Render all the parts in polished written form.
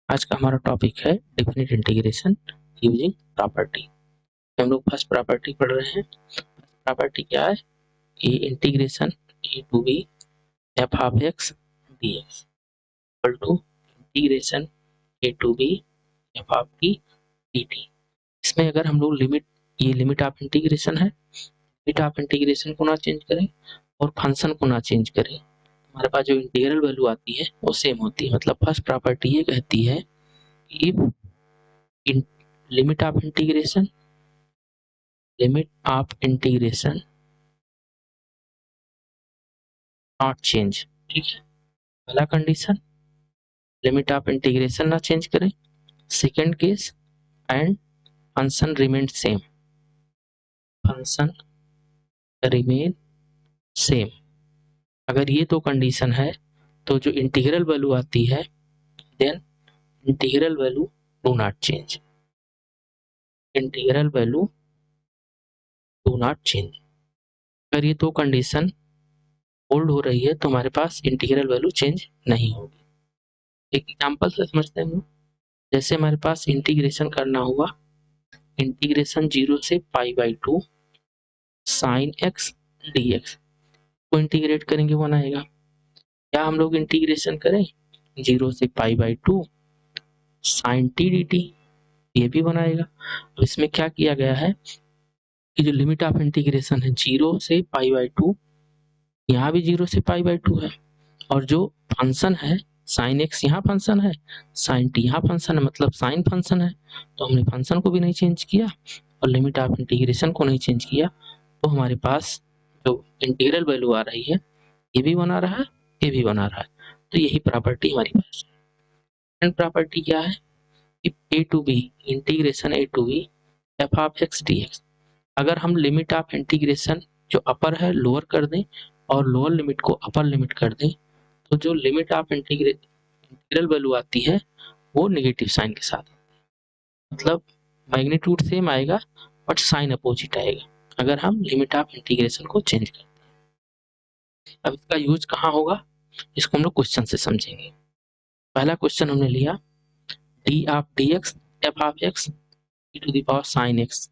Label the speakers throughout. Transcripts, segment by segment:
Speaker 1: आज का हमारा टॉपिक है डेफिनेट इंटीग्रेशन यूजिंग प्रॉपर्टी। हम लोग फर्स्ट प्रॉपर्टी पढ़ रहे हैं। प्रॉपर्टी क्या है? A integration a to b f of x d x equal to integration a to b f of t d t. इसमें अगर हम लोग ये लिमिट ऑफ इंटीग्रेशन है, लिमिट ऑफ इंटीग्रेशन को ना चेंज करें और फंक्शन को ना चेंज करें, हमारे पास जो इंटीग्रल वैल्यू आती है वो सेम होती है। मतलब फर्स्ट प्रॉपर्टी ये कहती है if limit of integration not change। ठीक है, पहला कंडीशन लिमिट ऑफ इंटीग्रेशन ना चेंज करें। Second case and function remain same, function remain same. अगर ये दो कंडीशन है तो जो इंटीग्रल वैल्यू आती है then integral value do not change, integral value do not change. अगर ये दो कंडीशन होल्ड हो रही है तो हमारे पास इंटीग्रल वैल्यू चेंज नहीं होगी। एक एग्जांपल से समझते हैं। जैसे हमारे पास इंटीग्रेशन करना हुआ, इंटीग्रेशन 0 से pi by 2 sine x d x को इंटीग्रेट करेंगे 1 आएगा। या हम लोग इंटीग्रेशन करें 0 से pi by 2 sine t d t, ये भी बनाएगा। अब इसमें क्या किया गया है कि जो लिमिट ऑफ इंटीग्रेशन है 0 से पाई बाई 2, यहाँ भी 0 से पाई बाई 2 है, और जो फंक्शन है साइन एक्स यहाँ फंक्शन है, साइन टी यहाँ फंक्शन है, मतलब साइन फंक्शन है। तो हमने फंक्शन को भी नहीं चेंज किया और लिमिट ऑफ इंटीग्रेशन को नहीं चेंज किया, तो हमारे पास जो इंटीग्रल वैल्यू आ रही है ये भी बना रहा है, ये भी बना रहा है। तो यही प्रॉपर्टी हमारी पास है। सेकंड प्रॉपर्टी क्या है कि a to b integration a to b f of x d x. अगर हम लिमिट ऑफ इंटीग्रेशन जो अपर है लोअर कर दें और लोअर लिमिट को अपर लिमिट कर दें, तो जो लिमिट ऑफ इंटीग्रल वैल्यू आती है वो नेगेटिव साइन के साथ, मतलब मैग्नीट्यूड सेम आएगा बट साइन अपोजिट आएगा अगर हम लिमिट ऑफ इंटीग्रेशन को चेंज करते हैं। अब इसका यूज कहाँ होगा, इसको हम लोग क्वेश्चन से समझेंगे। पहला क्वेश्चन हमने लिया d of d x f of x e to the power sine x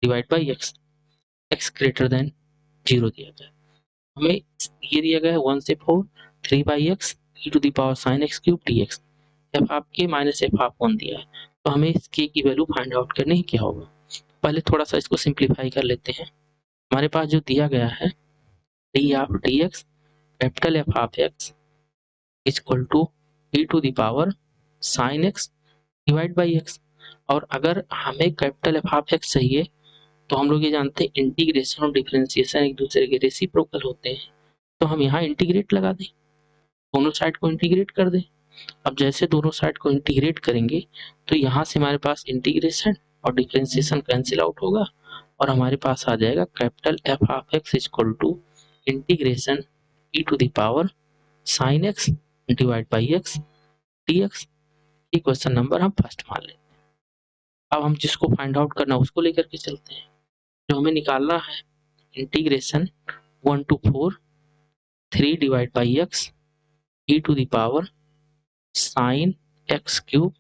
Speaker 1: divide by x, x greater than 0 दिया गया। हमें ये दिया गया है 1 से 4 3 by x e to the power sine x cube d x, f of k minus f of 1 दिया है। तो हमें इस के की वैल्यू फाइंड आउट करनी है, क्या होगा। पहले थोड़ा सा इसको सिंप्लीफाई कर लेते हैं। हमारे पास जो दिया गया है d of d x capital f of x equal to e to the power sine x divide by x. और अगर हमें कैपिटल एफ ऑफ एक्स चाहिए तो हम लोग ये जानते हैं इंटीग्रेशन और डिफरेंशिएशन एक दूसरे के रेसिप्रोकल होते हैं, तो हम यहाँ इंटीग्रेट लगा दें, दोनों साइड को इंटीग्रेट कर दें। अब जैसे दोनों साइड को इंटीग्रेट करेंगे तो यहाँ से हमारे पास इंटीग्रेशन और डिफरेंशिएशन कैंसिल आउट होगा और हमारे पास आ जाएगा capital f of x equal to integration e to the power sine x divide by x d x. ये क्वेश्चन नंबर हम फर्स्ट मान लेते हैं। अब हम जिसको फाइंड आउट करना है उसको लेकर के चलते हैं। जो हमें निकालना है integration 1 to 4 3 divide by x e to the power sine x cube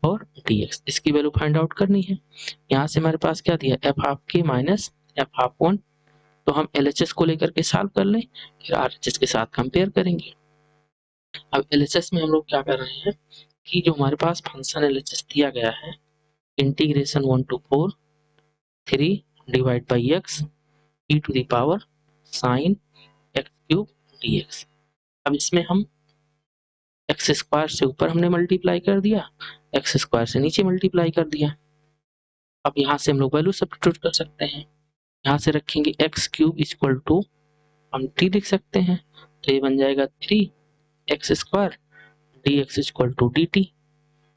Speaker 1: और डी एक्स, इसकी वैल्यू फाइंड आउट करनी है। यहाँ से हमारे पास क्या दिया, f of k minus f of 1। तो हम LHS को लेकर के सॉल्व कर लें, फिर RHS के साथ कंपेयर करेंगे। अब LHS में हम लोग क्या कर रहे हैं कि जो हमारे पास फंक्शन LHS दिया गया है integration 1 to 4 3 divide by x e to the power sine x cube d x. अब इसमें हम एक्स स्क्वायर से ऊपर हमने मल्टीप्लाई कर दिया, एक्स स्क्वायर से नीचे मल्टीप्लाई कर दिया। अब यहाँ से हम लोग वैल्यू सब्स्टिट्यूट कर सकते हैं। यहाँ से रखेंगे एक्स क्यूब इक्वल टू हम टी लिख सकते हैं, तो ये बन जाएगा 3 x square d x equal to d t.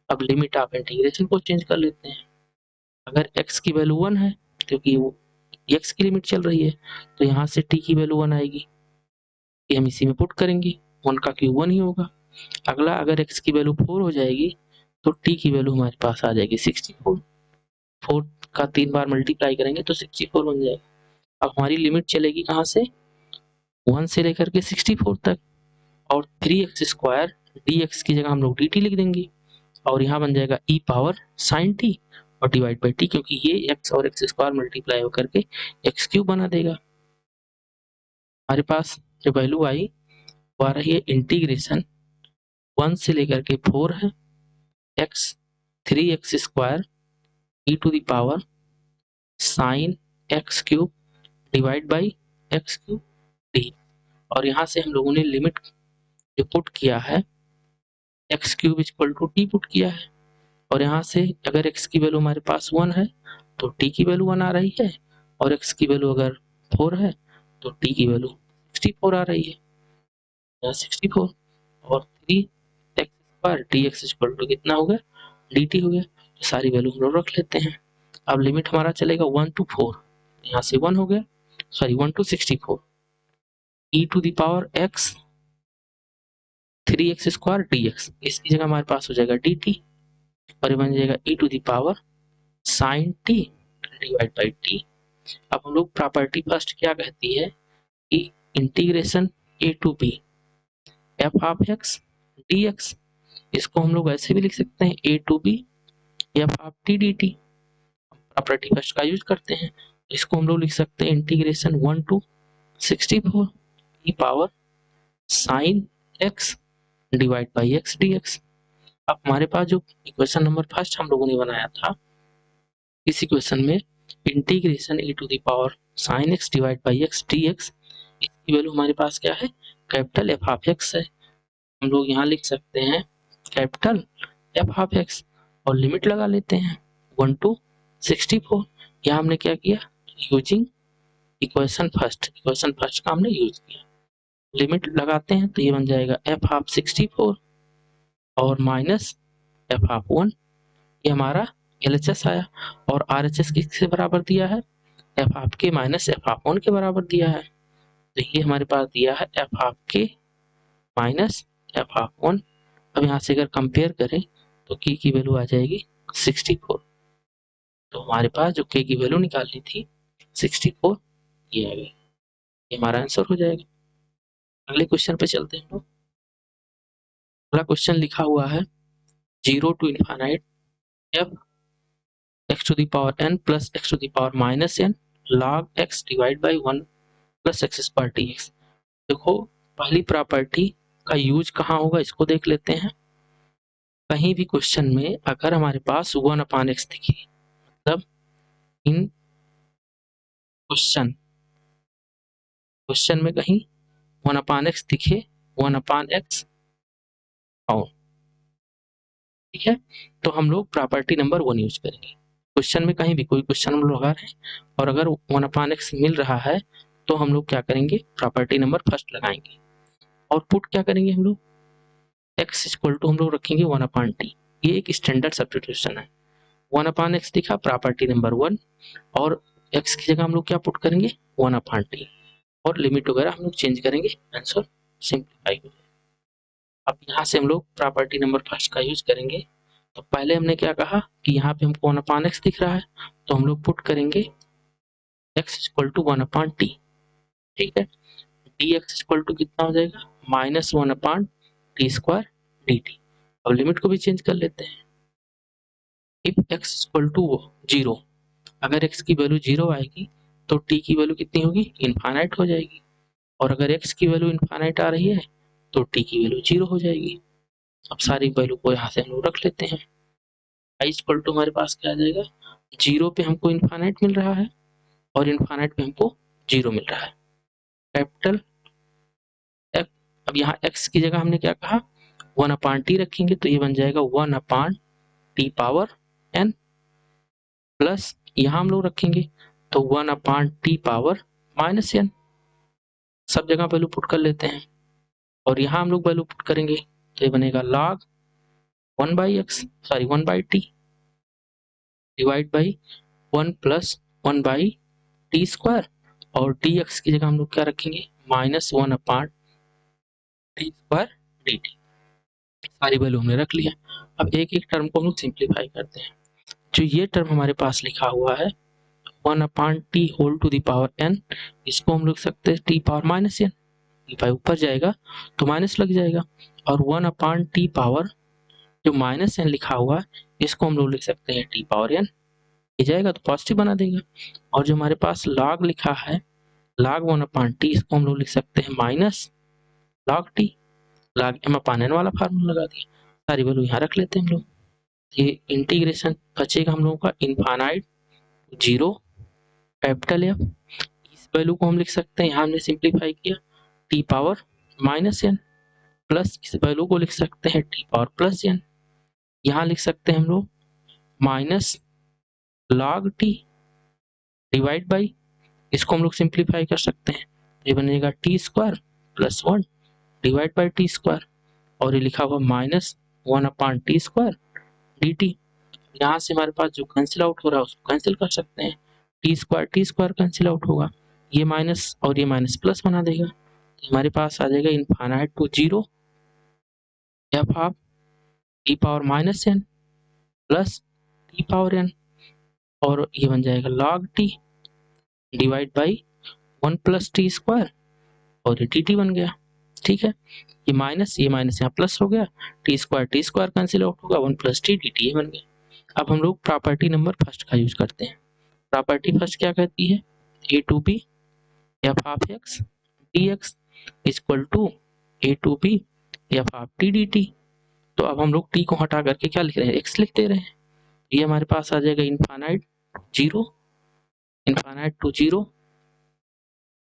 Speaker 1: अब लिमिट ऑफ इंटीग्रेशन को चेंज कर लेते हैं। अगर x की वैल्यू 1 है क्योंकि वो x की लिमिट चल रही है, तो यहाँ से t की वैल्यू 1 आएगी, ये हम इसी में पुट करेंगे, 1 का क्यूब 1 ही होगा। अगला अगर x की वैल्यू 4 हो जाएगी तो t की वैल्यू हमारे पास आ जाएगी 64। 4 का 3 बार मल्टीप्लाई करेंगे तो 64 बन जाएगा। अब हमारी लिमिट चलेगी कहाँ से, 1 से लेकर के 64 तक, और 3x स्क्वायर dx की जगह हम लोग dt लिख देंगे। और यहाँ बन जाएगा e पावर साइन टी और डिवाइड बाई टी, क्योंकि ये x और x स्क्वायर मल्टीप्लाई होकर के एक्स क्यूब बना देगा। हमारे पास जो वैल्यू आई वो आ रही है इंटीग्रेशन 1 से लेकर के 4 है x 3x square e to the power sine x cube divide by x cube d. और यहाँ से हम लोगों ने लिमिट जो पुट किया है x cube equal to t put किया है, और यहाँ से अगर x की वैल्यू हमारे पास 1 है तो t की वैल्यू 1 आ रही है, और x की वैल्यू अगर 4 है तो t की वैल्यू 64 आ रही है, यहाँ 64 और 3x square dx equal to कितना हो गया dt हो गया। तो सारी वैल्यू हम लोग रख लेते हैं। अब लिमिट हमारा चलेगा 1 to 4, यहाँ से 1 हो गया, sorry 1 to 64 e to the power x 3x square dx, इसकी जगह हमारे पास हो जाएगा dt और ये बन जाएगा e to the power sine t divide by t. अब हम लोग प्रॉपर्टी फर्स्ट क्या कहती है कि integration a to b f of x dx, इसको हम लोग ऐसे भी लिख सकते हैं a to b f of t dt। Property first का यूज करते हैं, इसको हम लोग लिख सकते हैं integration 1 to 64 e power sine x divide by x dx। अब हमारे पास जो इक्वेशन नंबर फर्स्ट हम लोगों ने बनाया था, इस इक्वेशन में integration e to the power sine x divide by x dx, इसकी वैल्यू हमारे पास क्या है कैपिटल f ऑफ x है। हम लोग यहाँ लिख सकते हैं कैपिटल f ऑफ x और लिमिट लगा लेते हैं 1 to 64। यहाँ हमने क्या किया यूजिंग इक्वेशन फर्स्ट का हमने यूज किया, लिमिट लगाते हैं तो ये बन जाएगा f ऑफ 64 और माइनस f ऑफ 1, ये हमारा LHS आया, और RHS किसके बराबर दिया है f of k minus f of 1 के बराबर दिया है। तो ये हमारे पास दिया है f of k minus f of 1। अब यहाँ से अगर कंपेयर करें तो k की वैल्यू आ जाएगी 64, तो हमारे पास जो k की वैल्यू निकालनी थी 64 ये आ गई, ये हमारा आंसर हो जाएगा। अगले क्वेश्चन पे चलते हैं हम लोग। अगला क्वेश्चन लिखा हुआ है 0 to infinite f x to the power n plus x to the power minus n log x divide by 1 plus x square dx। देखो पहली प्रॉपर्टी का यूज कहाँ होगा इसको देख लेते हैं। कहीं भी क्वेश्चन में अगर हमारे पास 1 अपान एक्स दिखे, मतलब इन क्वेश्चन में कहीं 1 अपान एक्स दिखे 1 अपान एक्स फाउंड, ठीक है, तो हम लोग प्रॉपर्टी नंबर 1 यूज करेंगे। क्वेश्चन में कहीं भी कोई क्वेश्चन हम लोग लगा रहे हैं और अगर 1 अपान एक्स मिल रहा है तो हम लोग क्या करेंगे प्रॉपर्टी नंबर फर्स्ट लगाएंगे, और पुट क्या करेंगे हम लोग x इक्वल टू हम लोग रखेंगे 1 अपान टी। ये एक स्टैंडर्ड सब्स्टिट्यूशन है। 1 अपान एक्स दिखा प्रॉपर्टी नंबर 1, और x की जगह हम लोग क्या पुट करेंगे 1 अपान टी, और लिमिट वगैरह हम लोग चेंज करेंगे, आंसर सिंप्लीफाई हो जाएगा। अब यहाँ से हम लोग प्रॉपर्टी नंबर फर्स्ट का यूज करेंगे। तो पहले हमने क्या कहा कि यहाँ पे हमको 1 अपान एक्स दिख रहा है तो हम लोग पुट करेंगे x equal to 1 upon t, ठीक है, dx इक्वल टू कितना हो जाएगा minus 1 upon t square dt। अब लिमिट को भी चेंज कर लेते हैं। इफ x इक्वल टू 0, अगर x की वैल्यू 0 आएगी तो t की वैल्यू कितनी होगी इनफाइनाइट हो जाएगी, और अगर x की वैल्यू इनफाइनाइट आ रही है तो t की वैल्यू 0 हो जाएगी। अब सारी वैल्यू को यहाँ से हम लोग रख लेते हैं। i इक्वल टू हमारे पास क्या आ जाएगा 0 पे हमको इनफाइनाइट मिल रहा है और इनफाइनाइट पे हमको 0 मिल रहा है, कैपिटल f। अब यहाँ x की जगह हमने क्या कहा 1 अपान टी रखेंगे तो ये बन जाएगा 1 upon T power n, plus यहाँ हम लोग रखेंगे तो 1 upon T power minus n। सब जगह वैल्यू पुट कर लेते हैं और यहाँ हम लोग वैल्यू पुट करेंगे तो ये बनेगा log 1 by T divide by 1 plus 1 by T square, और dx की जगह हम लोग क्या रखेंगे minus 1 upon t square dt। सारी वैल्यू हमने रख लिया। अब एक एक टर्म को हम लोग सिंप्लीफाई करते हैं। जो ये टर्म हमारे पास लिखा हुआ है 1 upon t whole to the power n, इसको हम लिख सकते हैं टी पावर माइनस n, ऊपर जाएगा तो माइनस लग जाएगा, और 1 अपान टी पावर जो माइनस एन लिखा हुआ इसको हम लोग लिख सकते हैं टी पावर एन, ये जाएगा तो पॉजिटिव बना देगा। और जो हमारे पास लॉग लिखा है log 1/t, इसको हम लोग लिख सकते हैं minus log t, log m/n वाला फार्मूला लगा दिया, सारी वैल्यू यहाँ रख लेते हैं हम लोग। ये इंटीग्रेशन बचेगा हम लोगों का इनफाइनाइट जीरो कैपिटल एफ, इस वैल्यू को हम लिख सकते हैं, यहाँ हमने सिंप्लीफाई किया t power minus n, plus इस वैल्यू को लिख सकते हैं टी पावर प्लस एन, यहाँ लिख सकते हैं हम लोग minus log t divide by, इसको हम लोग सिंप्लीफाई कर सकते हैं, ये बनेगा T square plus 1 divide by T square, और ये लिखा हुआ minus 1/t square D T. यहाँ से हमारे पास जो कैंसिल आउट हो रहा है उसको कैंसिल कर सकते हैं, टी स्क्वायर कैंसिल आउट होगा, ये माइनस और ये माइनस प्लस बना देगा, हमारे पास आ जाएगा infinite to zero f of t power minus n plus t power n, और ये बन जाएगा log t divide by 1 plus t square, और ये डी टी बन गया। ठीक है, ये माइनस यहाँ प्लस हो गया, टी स्क्वायर कैंसिल आउट होगा, 1 प्लस टी डी टी, ये बन गया। अब हम लोग प्रॉपर्टी नंबर फर्स्ट का यूज करते हैं। प्रॉपर्टी फर्स्ट क्या कहती है, a to b f of x d x equal to a to b f of t d t. तो अब हम लोग टी को हटा करके क्या लिख रहे हैं, एक्स लिख दे रहे हैं, ये हमारे पास आ जाएगा इनफाइनाइट टू जीरो,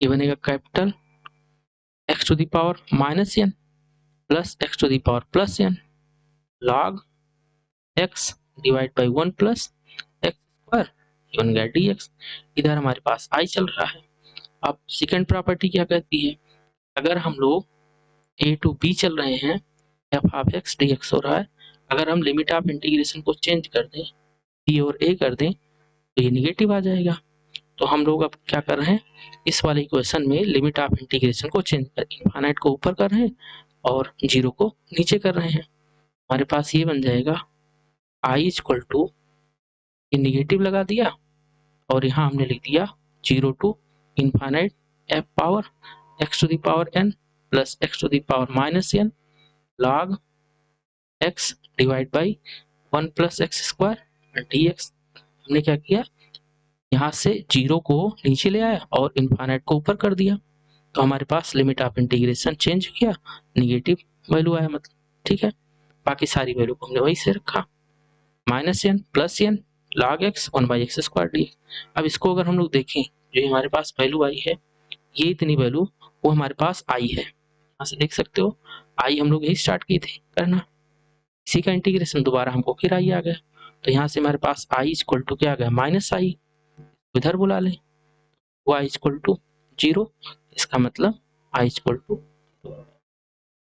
Speaker 1: ये बनेगा capital x to the power minus n plus x to the power plus n log x divide by 1 plus x square, ये बन गया dx। इधर हमारे पास i चल रहा है। अब सेकेंड प्रॉपर्टी क्या कहती है, अगर हम लोग a टू b चल रहे हैं, f ऑफ x dx हो रहा है, अगर हम लिमिट ऑफ इंटीग्रेशन को चेंज कर दें, b और a कर दें, तो ये निगेटिव आ जाएगा। तो हम लोग अब क्या कर रहे हैं, इस वाले इक्वेशन में लिमिट ऑफ इंटीग्रेशन को चेंज कर, इनफाइनाइट को ऊपर कर रहे हैं और जीरो को नीचे कर रहे हैं। हमारे पास ये बन जाएगा i इक्वल टू, ये निगेटिव लगा दिया और यहाँ हमने लिख दिया 0 to infinite f power x to the power n plus x to the power minus n log x divide by 1 plus x square dx। हमने क्या किया, यहाँ से जीरो को नीचे ले आया और इनफाइनाइट को ऊपर कर दिया, तो हमारे पास लिमिट ऑफ इंटीग्रेशन चेंज किया, निगेटिव वैल्यू आया मतलब। ठीक है, बाकी सारी वैल्यू को हमने वही से रखा, minus n plus n log x 1/x square d. अब इसको अगर हम लोग देखें, जो हमारे पास वैल्यू आई है, ये इतनी वैल्यू वो हमारे पास आई है, यहाँ से देख सकते हो आई हम लोग यही स्टार्ट की थी करना, इसी का इंटीग्रेशन दोबारा हमको फिर आई आ गया, तो यहाँ से हमारे पास आई इक्वल टू क्या आ गया, माइनस आई, इधर बुला लें, y इक्वल टू जीरो, इसका मतलब i इक्वल टू।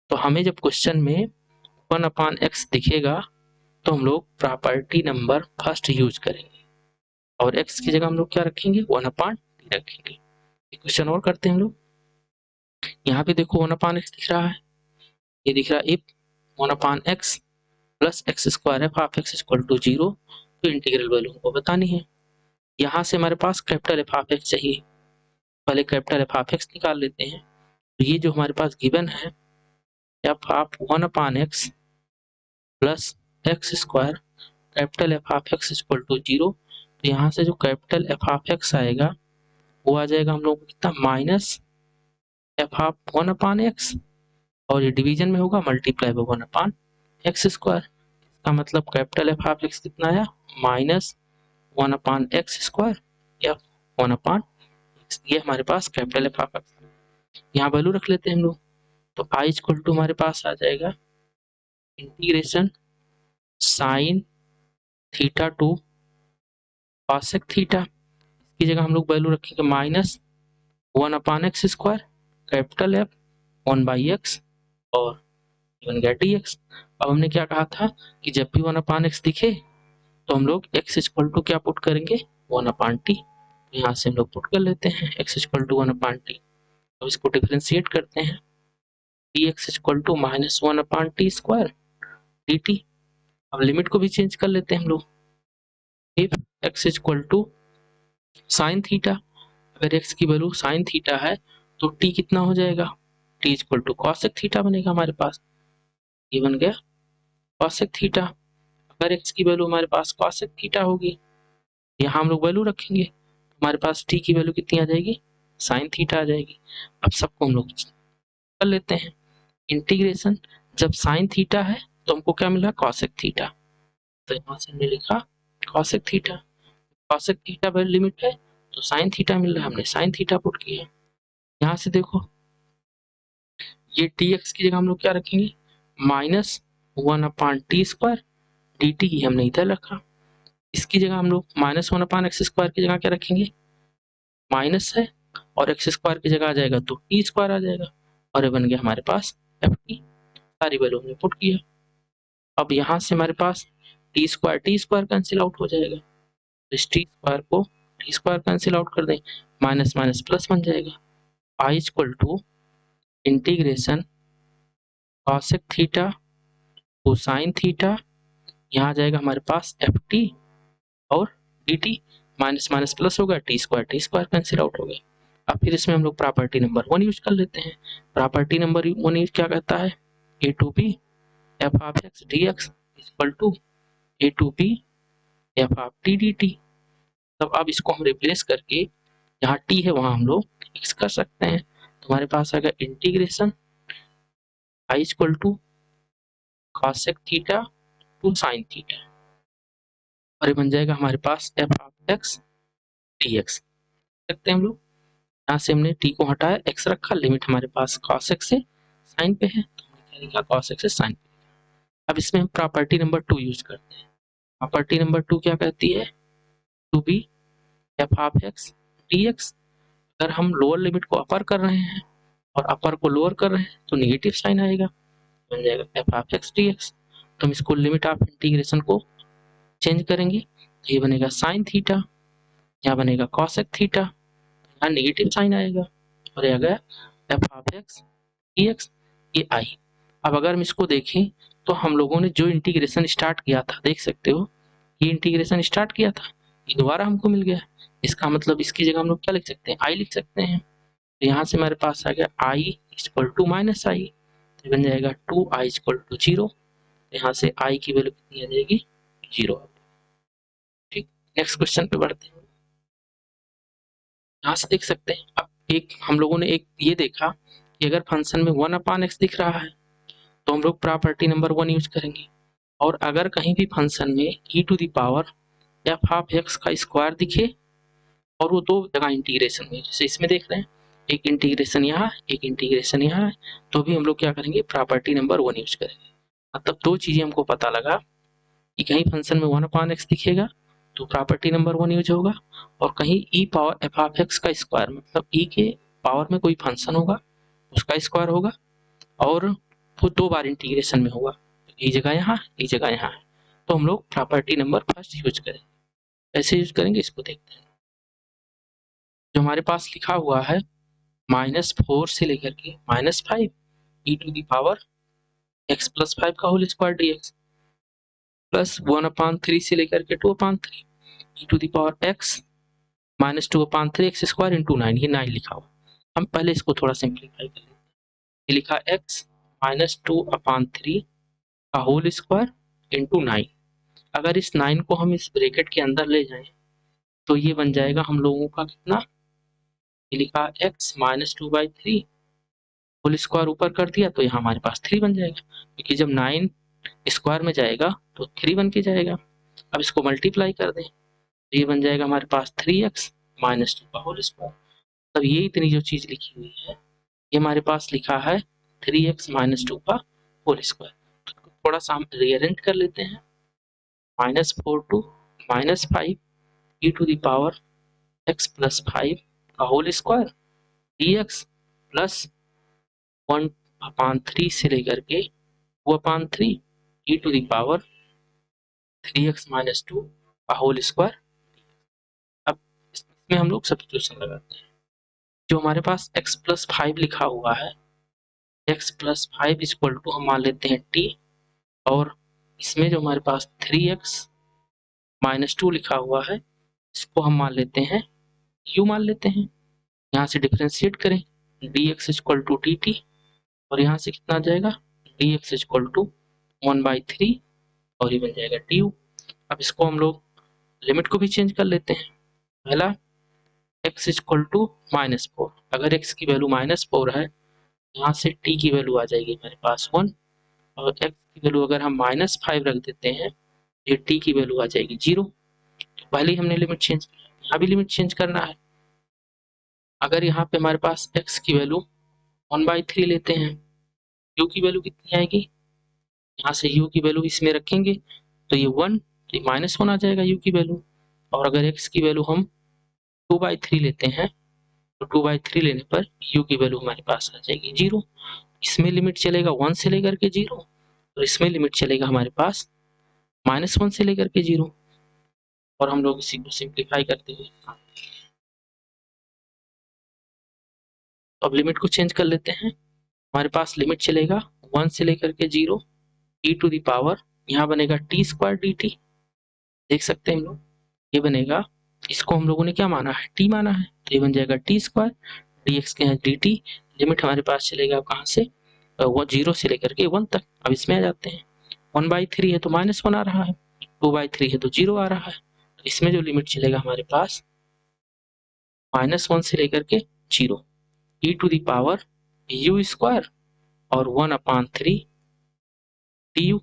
Speaker 1: तो हमें जब क्वेश्चन में 1/x दिखेगा तो हम लोग प्रॉपर्टी नंबर फर्स्ट यूज करेंगे और x की जगह हम लोग क्या रखेंगे, 1/t रखेंगे। क्वेश्चन और करते हैं हम लोग, यहाँ पे देखो 1/x दिख रहा है, ये दिख रहा है if 1/x plus x square f of x equal to zero, तो इंटीग्रल वैल्यू हमको बतानी है। यहाँ से हमारे पास कैपिटल एफ ऑफ एक्स चाहिए, पहले कैपिटल एफ ऑफ एक्स निकाल लेते हैं। तो ये जो हमारे पास गिवन है f of 1/x plus x square capital f of x equal to zero, तो यहाँ से जो कैपिटल एफ ऑफ एक्स आएगा वो आ जाएगा हम लोग कितना, माइनस एफ ऑफ 1/x, और ये डिवीजन में होगा मल्टीप्लाई बाय 1/x स्क्वायर, इसका मतलब कैपिटल एफ ऑफ एक्स कितना आया, माइनस 1/x स्क्वायर या 1/x, ये हमारे पास कैपिटल एफ ऑफ एक्स। यहाँ वैल्यू रख लेते हैं हम लोग, तो आई इक्वल टू हमारे पास आ जाएगा integration sine theta two cosec theta, इसकी जगह हम लोग वैल्यू रखेंगे minus 1/x square capital F 1/x और बन गया dx। अब हमने क्या कहा था कि जब भी 1/x दिखे तो हम लोग x इक्वल टू क्या पुट करेंगे, 1/t, यहाँ से हम लोग पुट कर लेते हैं x इक्वल टू 1/t। अब इसको डिफरेंशिएट करते हैं, dx equal to minus 1/t square dt। अब लिमिट को भी चेंज कर लेते हैं हम लोग, if x equal to sine theta, अगर x की वैल्यू साइन थीटा है तो t कितना हो जाएगा, t equal to cosec theta बनेगा हमारे पास, ये बन गया कॉसेक थीटा। अगर x की वैल्यू हमारे पास कॉसेक थीटा होगी, यहाँ हम लोग वैल्यू रखेंगे, हमारे पास t की वैल्यू कितनी आ जाएगी, साइन थीटा आ जाएगी। अब सबको हम लोग कर लेते हैं इंटीग्रेशन। जब साइन थीटा है तो हमको क्या मिला, कॉसेक थीटा, तो यहाँ से हमने लिखा cosec theta. Cosec theta value limit है तो साइन थीटा मिल रहा है, हमने साइन थीटा पुट किया। यहाँ से देखो ये dx की जगह हम लोग क्या रखेंगे, -1/t² dt की हमने इधर रखा। इसकी जगह हम लोग -1/x² की जगह क्या रखेंगे, माइनस है, और x² की जगह आ जाएगा तो t² आ जाएगा, और ये बन गया हमारे पास ft। सारी वैल्यू हमने पुट किया। अब यहाँ से हमारे पास t² कैंसिल आउट हो जाएगा, इस t² को t² कैंसिल आउट कर दें, माइनस माइनस प्लस बन जाएगा। i equal to integration cosec theta cosine theta, यहाँ आ जाएगा हमारे पास ft और dt, माइनस माइनस प्लस होगा, t² कैंसिल आउट हो गया। अब फिर इसमें हम लोग प्रॉपर्टी नंबर 1 यूज कर लेते हैं। प्रॉपर्टी नंबर 1 यूज क्या कहता है, a to b f of x dx equal to a to b f of t dt। तब अब इसको हम रिप्लेस करके जहाँ t है वहाँ हम लोग x कर सकते हैं, तो हमारे पास आ गया integration i equal to cosec theta to sine theta, और ये बन जाएगा हमारे पास f ऑफ x dx। सकते हैं हम लोग, यहाँ से हमने t को हटाया, x रखा, लिमिट हमारे पास cos x से sin पे है, तो हमने क्या लिखा, cos x से sin पे। अब इसमें हम प्रॉपर्टी नंबर 2 यूज करते हैं। प्रॉपर्टी नंबर 2 क्या कहती है, to b f of x dx। अगर हम लोअर लिमिट को अपर कर रहे हैं और अपर को लोअर कर रहे हैं तो नेगेटिव साइन आएगा, बन जाएगा f ऑफ x dx। तो हम इसको लिमिट ऑफ इंटीग्रेशन को चेंज करेंगे, तो ये बनेगा साइन थीटा, यहाँ बनेगा कॉसेक थीटा, यहाँ नेगेटिव साइन आएगा, और ये आ गया f ऑफ x dx, ये आई। अब अगर हम इसको देखें तो हम लोगों ने जो इंटीग्रेशन स्टार्ट किया था, देख सकते हो ये इंटीग्रेशन स्टार्ट किया था, ये दोबारा हमको मिल गया। इसका मतलब इसकी जगह हम लोग क्या लिख सकते हैं, आई लिख सकते हैं। तो यहाँ से हमारे पास आ गया आई इक्वल टू माइनस आई, तो बन जाएगा 2i इक्वल टू 0। यहाँ से आई की वैल्यू कितनी आ जाएगी, 0। ठीक, नेक्स्ट क्वेश्चन पे बढ़ते हैं। यहाँ से देख सकते हैं, अब एक हम लोगों ने एक ये देखा कि अगर फंक्शन में 1/x दिख रहा है तो हम लोग प्रॉपर्टी नंबर 1 यूज करेंगे, और अगर कहीं भी फंक्शन में e to the power f of x का स्क्वायर दिखे और वो दो जगह इंटीग्रेशन में, जैसे इसमें देख रहे हैं एक इंटीग्रेशन यहाँ, एक इंटीग्रेशन यहाँ है, तो भी हम लोग क्या करेंगे, प्रॉपर्टी नंबर 1 यूज करेंगे। मतलब दो चीजें हमको पता लगा कि कहीं फंक्शन में 1/x दिखेगा तो प्रॉपर्टी नंबर 1 यूज होगा, और कहीं e power f of x का स्क्वायर मतलब e के पावर में कोई फंक्शन होगा उसका स्क्वायर होगा, और वो दो बार इंटीग्रेशन में होगा, ये जगह यहाँ, ये जगह यहाँ है, तो हम लोग प्रॉपर्टी नंबर फर्स्ट यूज करें। ऐसे यूज करेंगे, इसको देखते हैं। जो हमारे पास लिखा हुआ है -4 से लेकर के -5 e to the power x plus 5 का होल स्क्वायर dx, प्लस 1/3 से लेकर के 2/3 e to the power x -2/3 x square into 9, ये 9 लिखा हुआ। हम पहले इसको थोड़ा सिंप्लीफाई कर लेते हैं। ये लिखा x -2/3 का होल स्क्वायर इंटू 9। अगर इस 9 को हम इस ब्रैकेट के अंदर ले जाएं तो ये बन जाएगा हम लोगों का कितना, ये लिखा x -2/3 होल स्क्वायर ऊपर कर दिया तो यहाँ हमारे पास 3 बन जाएगा, क्योंकि जब 9 स्क्वायर में जाएगा तो 3 बन के जाएगा। अब इसको मल्टीप्लाई कर दें तो ये बन जाएगा हमारे पास 3x -2 का होल स्क्वायर। तब ये इतनी जो चीज लिखी हुई है ये हमारे पास लिखा है 3x -2 का होल स्क्वायर। थोड़ा सा हम रीअरेंज कर लेते हैं, -4 to -5 e to the power x plus 5 का होल स्क्वायर dx प्लस 1/3 से लेकर के 2/3 e to the power 3x -2 का होल स्क्वायर। अब इसमें हम लोग सब्स्टिट्यूशन लगाते हैं। जो हमारे पास x प्लस 5 लिखा हुआ है, x प्लस 5 इक्वल टू हम मान लेते हैं t, और इसमें जो हमारे पास 3x -2 लिखा हुआ है इसको हम मान लेते हैं u मान लेते हैं। यहाँ से डिफरेंशिएट करें dx इक्वल टू dt, और यहाँ से कितना आ जाएगा dx इक्वल टू 1/3 और ये बन जाएगा du। अब इसको हम लोग लिमिट को भी चेंज कर लेते हैं। पहला x इक्वल टू -4, अगर x की वैल्यू -4 है, यहाँ से t की वैल्यू आ जाएगी हमारे पास 1, और x की वैल्यू अगर हम -5 रख देते हैं, ये t की वैल्यू आ जाएगी 0। तो पहले ही हमने लिमिट चेंज किया, यहाँ भी लिमिट चेंज करना है। अगर यहाँ पे हमारे पास x की वैल्यू 1/3 लेते हैं, u की वैल्यू कितनी आएगी, यहाँ से u की वैल्यू इसमें रखेंगे तो ये 1, तो ये -1 आ जाएगा u की वैल्यू। और अगर x की वैल्यू हम 2/3 लेते हैं, तो 2/3 लेने पर u की वैल्यू हमारे पास आ जाएगी 0। इसमें लिमिट चलेगा 1 से लेकर के 0, और इसमें लिमिट चलेगा हमारे पास -1 से लेकर के 0। और हम लोग इसी को सिंप्लीफाई करते हुए अब लिमिट को चेंज कर लेते हैं। हमारे पास लिमिट चलेगा 1 से लेकर के 0, e टू द पावर, यहाँ बनेगा t² dt, देख सकते हैं हम लोग, ये बनेगा, इसको हम लोगों ने क्या माना है, t माना है, तो ये बन जाएगा t² dx के यहाँ dt। लिमिट हमारे पास चलेगा कहाँ से, वो 0 से लेकर के 1 तक। अब इसमें आ जाते हैं, 1/3 है तो -1 आ रहा है, 2/3 है तो 0 आ रहा है, तो इसमें जो लिमिट चलेगा हमारे पास -1 से लेकर के 0, e to the power u² और 1/3 du।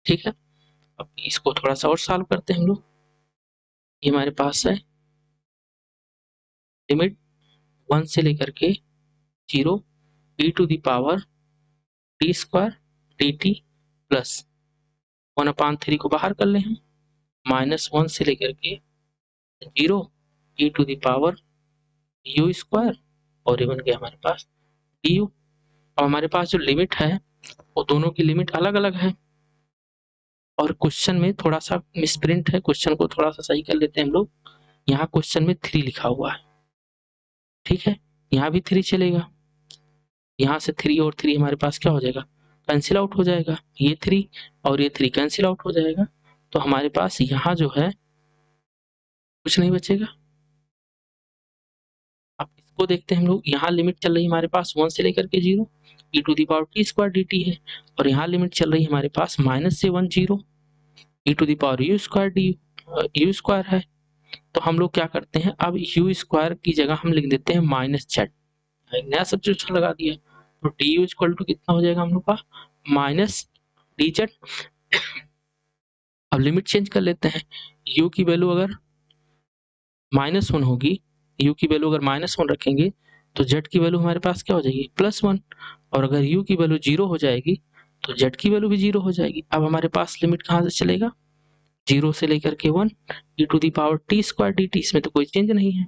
Speaker 1: ठीक है, अब इसको थोड़ा सा और सॉल्व करते हैं हम लोग। ये हमारे पास है लिमिट 1 से लेकर के 0, e to the power t² dt plus 1/3 को बाहर कर ले हम, -1 से लेकर के 0, e to the power u², और ये बन गया हमारे पास du। अब हमारे पास जो लिमिट है वो दोनों की लिमिट अलग अलग है, और क्वेश्चन में थोड़ा सा मिसप्रिंट है, क्वेश्चन को थोड़ा सा सही कर लेते हैं हम लोग। यहाँ क्वेश्चन में 3 लिखा हुआ है, ठीक है, यहाँ भी 3 चलेगा, यहाँ से 3 और 3 हमारे पास क्या हो जाएगा, कैंसिल आउट हो जाएगा, ये 3 और ये 3 कैंसिल आउट हो जाएगा, तो हमारे पास यहाँ जो है कुछ नहीं बचेगा। अब इसको देखते हैं हम लोग, यहाँ लिमिट चल रही है हमारे पास 1 से लेकर के 0, e to the power t² dt है, और यहाँ लिमिट चल रही है हमारे पास -1 0, e to the power u² है। तो हम लोग क्या करते हैं, अब u² की जगह हम लिख देते हैं -z, एक नया सब्स्टिट्यूशन लगा दिया, तो du इक्वल टू कितना हो जाएगा हम लोग का, -dz। अब लिमिट चेंज कर लेते हैं, u की वैल्यू अगर -1 होगी, u की वैल्यू अगर -1 रखेंगे तो z की वैल्यू हमारे पास क्या हो जाएगी, +1, और अगर u की वैल्यू 0 हो जाएगी तो z की वैल्यू भी 0 हो जाएगी। अब हमारे पास लिमिट कहाँ से चलेगा, 0 से लेकर के 1, e to the power t² dt, इसमें तो कोई चेंज नहीं है,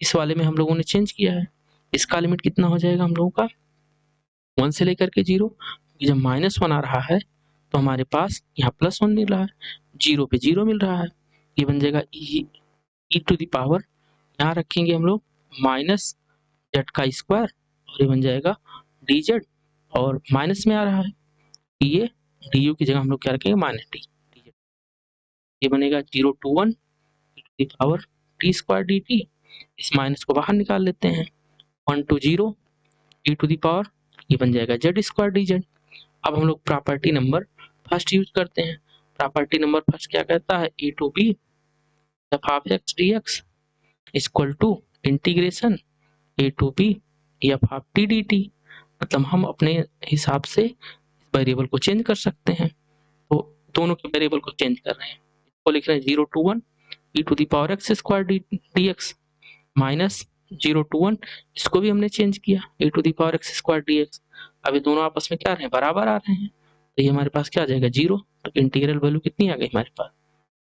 Speaker 1: इस वाले में हम लोगों ने चेंज किया है। इसका लिमिट कितना हो जाएगा हम लोगों का, 1 से लेकर के 0, जब -1 आ रहा है तो हमारे पास यहाँ +1 मिल रहा है, 0 पे 0 मिल रहा है, ये बन जाएगा e टू द पावर, यहाँ रखेंगे हम लोग -z², और ये बन जाएगा dz, और माइनस में आ रहा है, ये du की जगह हम लोग क्या रखेंगे, -d, ये बनेगा 0 to 1 e to the power t² dt। इस माइनस को बाहर निकाल लेते हैं, 1 to 0 e to the power, ये बन जाएगा z² dz। अब हम लोग प्रॉपर्टी नंबर फर्स्ट यूज करते हैं। प्रॉपर्टी नंबर फर्स्ट क्या कहता है, a to b f(x) dx equal to integration a to b f(t) dt। मतलब हम अपने हिसाब से वेरिएबल को चेंज कर सकते हैं, तो दोनों के वेरिएबल को चेंज कर रहे हैं, इसको लिख रहे हैं 0 to 1 e to the power x² dx minus 0 to 1, इसको भी हमने चेंज किया e to the power x² dx। अब ये दोनों आपस में क्या रहे हैं, बराबर आ रहे हैं, तो ये हमारे पास क्या आ जाएगा 0, तो इंटीग्रल वैल्यू कितनी आ गई हमारे पास